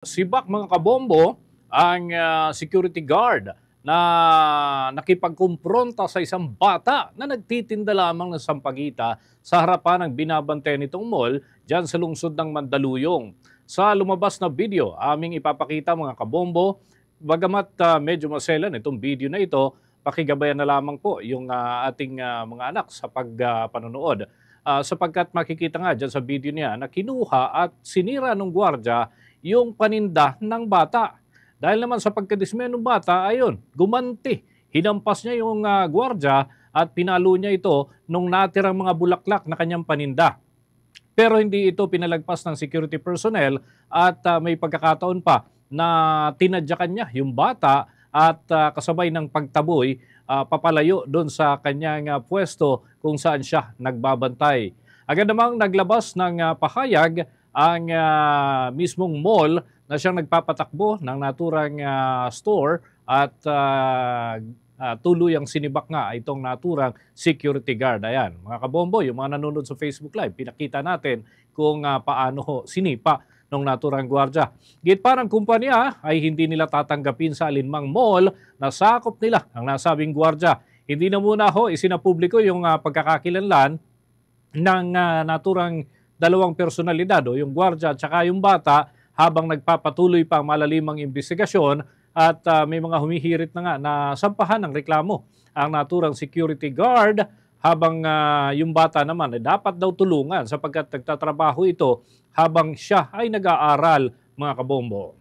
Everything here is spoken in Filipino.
Sibak mga kabombo ang security guard na nakipagkumpronta sa isang bata na nagtitinda lamang ng sampagita sa harapan ng binabantay nitong mall dyan sa lungsod ng Mandaluyong. Sa lumabas na video, aming ipapakita mga kabombo, bagamat medyo maselan itong video na ito, pakigabayan na lamang po yung ating mga anak sa pagpanonood. Sapagkat makikita nga dyan sa video niya na kinuha at sinira ng gwardya yung paninda ng bata. Dahil naman sa pagkadismaya ng bata, ayun, gumanti. Hinampas niya yung gwardya at pinalo niya ito nung natirang mga bulaklak na kanyang paninda. Pero hindi ito pinalagpas ng security personnel at may pagkakataon pa na tinadyakan niya yung bata at kasabay ng pagtaboy papalayo doon sa kanyang pwesto kung saan siya nagbabantay. Agad namang naglabas ng pahayag ang mismong mall na siyang nagpapatakbo ng naturang store at tuluyang sinibak nga itong naturang security guard. Ayan, mga kabombo, yung mga nanonood sa Facebook Live, pinakita natin kung paano sinipa ng naturang gwardya. Git parang kumpanya ay hindi nila tatanggapin sa alinmang mall na sakop nila ang nasabing gwardya. Hindi na muna isinapubliko yung pagkakakilanlan ng naturang dalawang personalidad o yung gwardya at saka yung bata habang nagpapatuloy pa ang malalimang investigasyon at may mga humihirit na nga na sampahan ng reklamo ang naturang security guard habang yung bata naman ay dapat daw tulungan sapagkat nagtatrabaho ito habang siya ay nag-aaral mga kabombo.